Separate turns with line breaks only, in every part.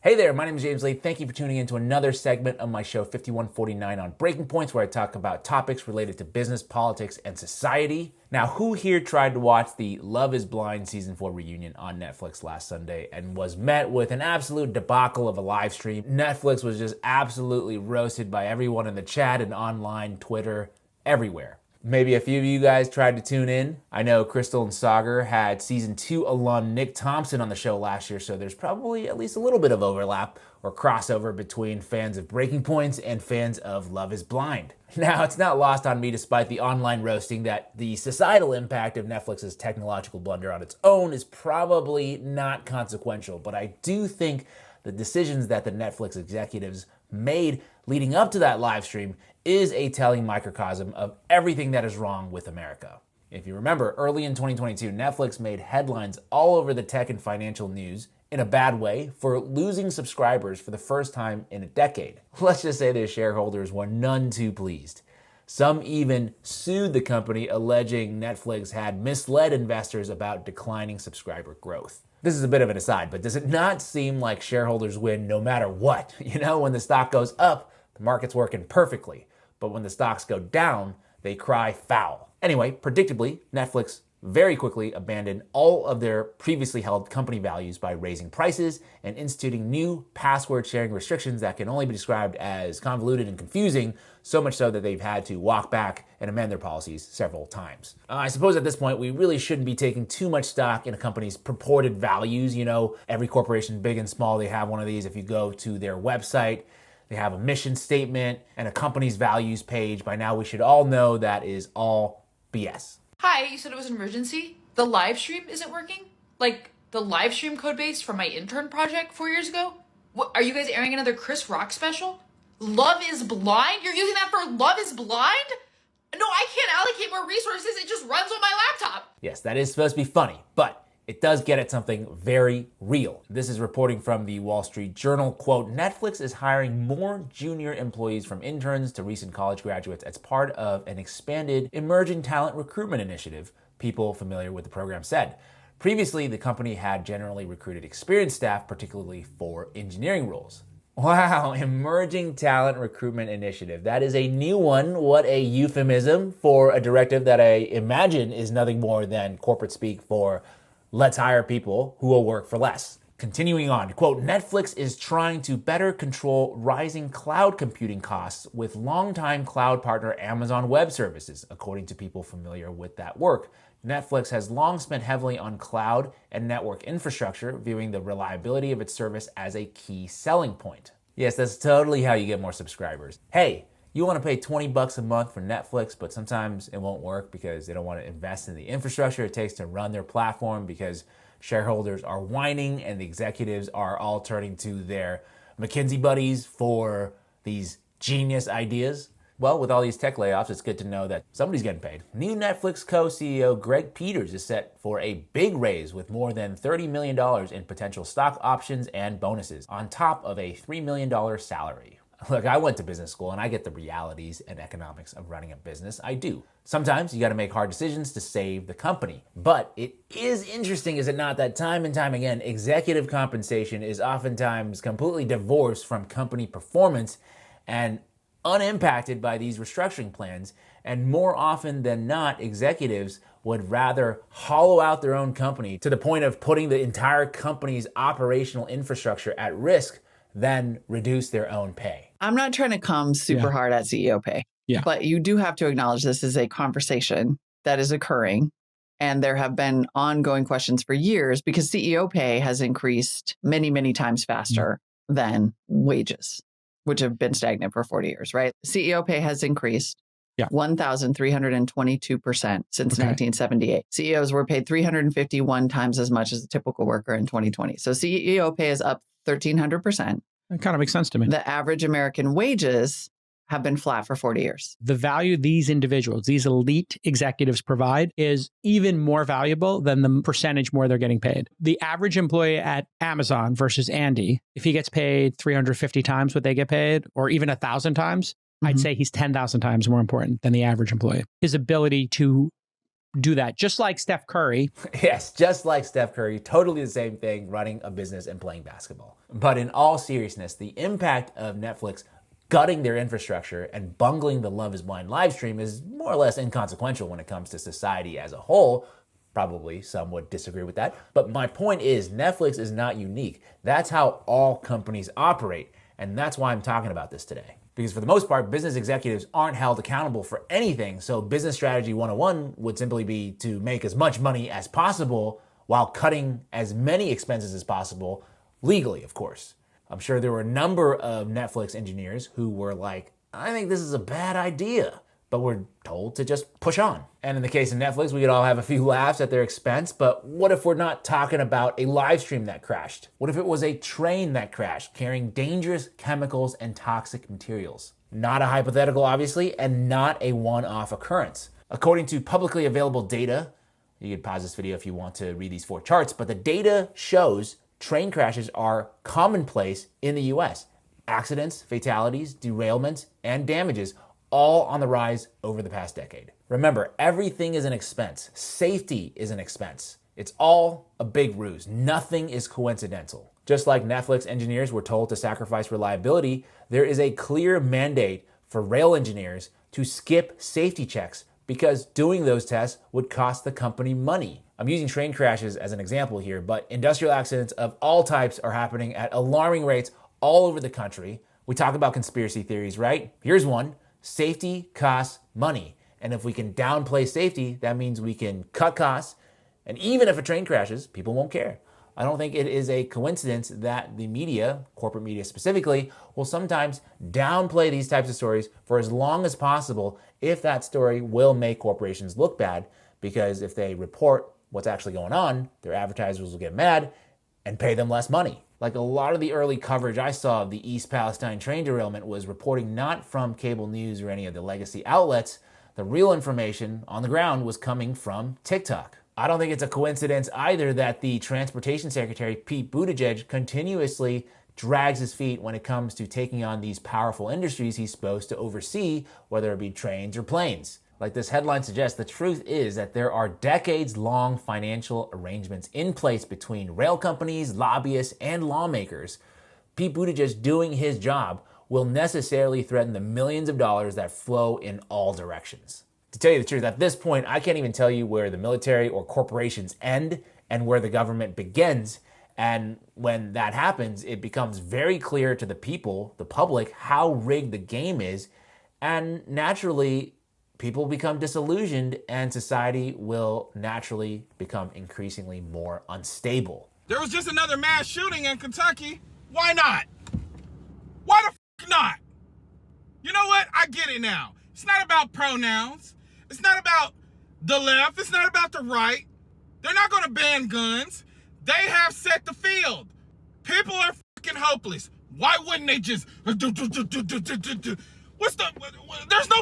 Hey there, my name is James Lee. Thank you for tuning in to another segment of my show 5149 on Breaking Points, where I talk about topics related to business, politics, and society. Now, who here tried to watch the Love is Blind Season 4 reunion on Netflix last Sunday and was met with an absolute debacle of a live stream? Netflix was just absolutely roasted by everyone in the chat and online, Twitter, everywhere. Maybe a few of you guys tried to tune in. I know Crystal and Sagar had Season 2 alum Nick Thompson on the show last year, so there's probably at least a little bit of overlap or crossover between fans of Breaking Points and fans of Love is Blind. Now, it's not lost on me, despite the online roasting, that the societal impact of Netflix's technological blunder on its own is probably not consequential, but I do think the decisions that the Netflix executives made leading up to that live stream is a telling microcosm of everything that is wrong with America. If you remember, early in 2022, Netflix made headlines all over the tech and financial news in a bad way for losing subscribers for the first time in a decade. Let's just say their shareholders were none too pleased. Some even sued the company, alleging Netflix had misled investors about declining subscriber growth. This is a bit of an aside, but does it not seem like shareholders win no matter what? You know, when the stock goes up, the market's working perfectly. But when the stocks go down, they cry foul. Anyway, predictably, Netflix very quickly abandoned all of their previously held company values by raising prices and instituting new password sharing restrictions that can only be described as convoluted and confusing, so much so that they've had to walk back and amend their policies several times. I suppose at this point, we really shouldn't be taking too much stock in a company's purported values. You know, every corporation, big and small, they have one of these. If you go to their website, they have a mission statement and a company's values page. By now, we should all know that is all BS.
Hi, you said it was an emergency? The live stream isn't working? Like the live stream code base from my intern project 4 years ago? What, are you guys airing another Chris Rock special? Love is Blind? You're using that for Love is Blind? No, I can't allocate more resources. It just runs on my laptop.
Yes, that is supposed to be funny, but it does get at something very real. This is reporting from the Wall Street Journal. Quote, Netflix is hiring more junior employees from interns to recent college graduates as part of an expanded emerging talent recruitment initiative, people familiar with the program said. Previously, the company had generally recruited experienced staff, particularly for engineering roles. Wow, emerging talent recruitment initiative. That is a new one. What a euphemism for a directive that I imagine is nothing more than corporate speak for let's hire people who will work for less. Continuing on, quote, Netflix is trying to better control rising cloud computing costs with longtime cloud partner Amazon Web Services, according to people familiar with that work. Netflix has long spent heavily on cloud and network infrastructure, viewing the reliability of its service as a key selling point. Yes, that's totally how you get more subscribers. Hey, you want to pay $20 a month for Netflix, but sometimes it won't work because they don't want to invest in the infrastructure it takes to run their platform, because shareholders are whining and the executives are all turning to their McKinsey buddies for these genius ideas. Well, with all these tech layoffs, it's good to know that somebody's getting paid. New Netflix co-CEO Greg Peters is set for a big raise with more than $30 million in potential stock options and bonuses, on top of a $3 million salary. Look, I went to business school and I get the realities and economics of running a business. I do. Sometimes you got to make hard decisions to save the company. But it is interesting, is it not, that time and time again, executive compensation is oftentimes completely divorced from company performance and unimpacted by these restructuring plans. And more often than not, executives would rather hollow out their own company to the point of putting the entire company's operational infrastructure at risk than reduce their own pay.
I'm not trying to come super hard at CEO pay, but you do have to acknowledge this is a conversation that is occurring. And there have been ongoing questions for years because CEO pay has increased many, many times faster than wages, which have been stagnant for 40 years, right? CEO pay has increased 1,322% since 1978. CEOs were paid 351 times as much as a typical worker in 2020. So CEO pay is up 1,300%.
That kind of makes sense to me.
The average American wages have been flat for 40 years.
The value these individuals, these elite executives provide is even more valuable than the percentage more they're getting paid. The average employee at Amazon versus Andy, if he gets paid 350 times what they get paid, or even 1,000 times, I'd say he's 10,000 times more important than the average employee. His ability to do that, just like Steph Curry.
Yes, just like Steph Curry, totally the same thing, running a business and playing basketball. But in all seriousness, the impact of Netflix gutting their infrastructure and bungling the Love is Blind live stream is more or less inconsequential when it comes to society as a whole. Probably some would disagree with that. But my point is, Netflix is not unique. That's how all companies operate. And that's why I'm talking about this today. Because for the most part, business executives aren't held accountable for anything. So business strategy 101 would simply be to make as much money as possible while cutting as many expenses as possible, legally, of course. I'm sure there were a number of Netflix engineers who were like, I think this is a bad idea, but were told to just push on. And in the case of Netflix, we could all have a few laughs at their expense, but what if we're not talking about a live stream that crashed? What if it was a train that crashed carrying dangerous chemicals and toxic materials? Not a hypothetical, obviously, and not a one-off occurrence. According to publicly available data, you can pause this video if you want to read these 4 charts, but the data shows train crashes are commonplace in the US. Accidents, fatalities, derailments, and damages all on the rise over the past decade. Remember, everything is an expense. Safety is an expense. It's all a big ruse. Nothing is coincidental. Just like Netflix engineers were told to sacrifice reliability, there is a clear mandate for rail engineers to skip safety checks because doing those tests would cost the company money. I'm using train crashes as an example here, but industrial accidents of all types are happening at alarming rates all over the country. We talk about conspiracy theories, right? Here's one. Safety costs money. And if we can downplay safety, that means we can cut costs. And even if a train crashes, people won't care. I don't think it is a coincidence that the media, corporate media specifically, will sometimes downplay these types of stories for as long as possible if that story will make corporations look bad. Because if they report what's actually going on, their advertisers will get mad and pay them less money. Like a lot of the early coverage I saw of the East Palestine train derailment was reporting not from cable news or any of the legacy outlets. The real information on the ground was coming from TikTok. I don't think it's a coincidence either that the Transportation Secretary, Pete Buttigieg, continuously drags his feet when it comes to taking on these powerful industries he's supposed to oversee, whether it be trains or planes. Like this headline suggests, the truth is that there are decades-long financial arrangements in place between rail companies, lobbyists, and lawmakers. Pete Buttigieg doing his job will necessarily threaten the millions of dollars that flow in all directions. To tell you the truth, at this point, I can't even tell you where the military or corporations end and where the government begins. And when that happens, it becomes very clear to the people, the public, how rigged the game is. And naturally, people become disillusioned and society will naturally become increasingly more unstable.
There was just another mass shooting in Kentucky. Why not? Why the f not? You know what? I get it now. It's not about pronouns. It's not about the left. It's not about the right. They're not going to ban guns. They have set the field. People are fucking hopeless. Why wouldn't they just... There's no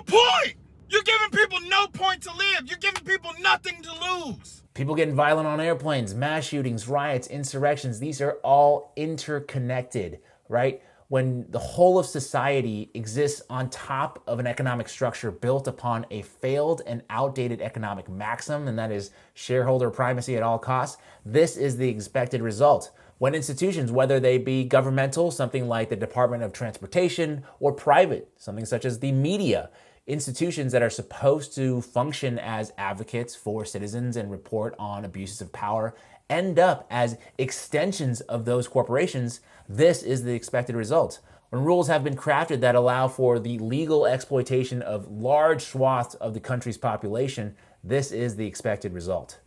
point. You're giving people no point to live. You're giving people nothing to lose.
People getting violent on airplanes, mass shootings, riots, insurrections, these are all interconnected, right? When the whole of society exists on top of an economic structure built upon a failed and outdated economic maxim, and that is shareholder primacy at all costs, this is the expected result. When institutions, whether they be governmental, something like the Department of Transportation, or private, something such as the media, institutions that are supposed to function as advocates for citizens and report on abuses of power, end up as extensions of those corporations, this is the expected result. When rules have been crafted that allow for the legal exploitation of large swaths of the country's population, this is the expected result.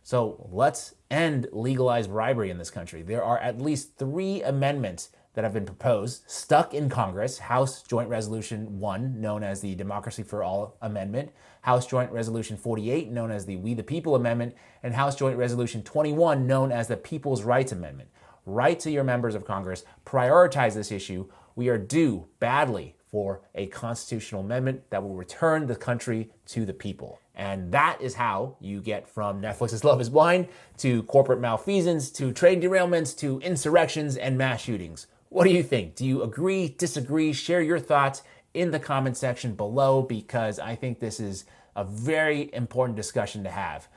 So let's end legalized bribery in this country. There are at least 3 amendments that have been proposed, stuck in Congress: House Joint Resolution 1, known as the Democracy for All Amendment, House Joint Resolution 48, known as the We the People Amendment, and House Joint Resolution 21, known as the People's Rights Amendment. Write to your members of Congress, prioritize this issue. We are due badly for a constitutional amendment that will return the country to the people. And that is how you get from Netflix's Love is Blind to corporate malfeasance to train derailments to insurrections and mass shootings. What do you think? Do you agree, disagree? Share your thoughts in the comment section below, because I think this is a very important discussion to have.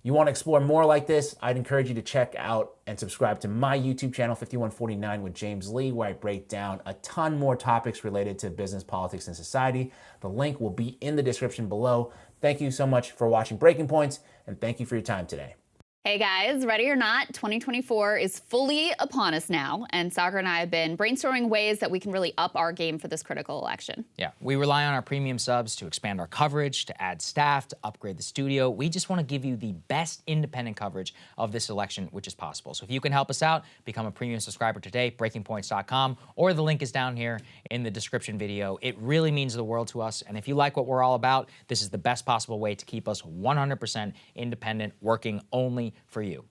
You want to explore more like this, I'd encourage you to check out and subscribe to my YouTube channel, 5149 with James Lee, where I break down a ton more topics related to business, politics, and society. The link will be in the description below. Thank you so much for watching Breaking Points, and thank you for your time today.
Hey guys, ready or not, 2024 is fully upon us now, and Sagar and I have been brainstorming ways that we can really up our game for this critical election.
Yeah, we rely on our premium subs to expand our coverage, to add staff, to upgrade the studio. We just want to give you the best independent coverage of this election, which is possible. So if you can help us out, become a premium subscriber today, breakingpoints.com, or the link is down here in the description video. It really means the world to us, and if you like what we're all about, this is the best possible way to keep us 100% independent, working only for you.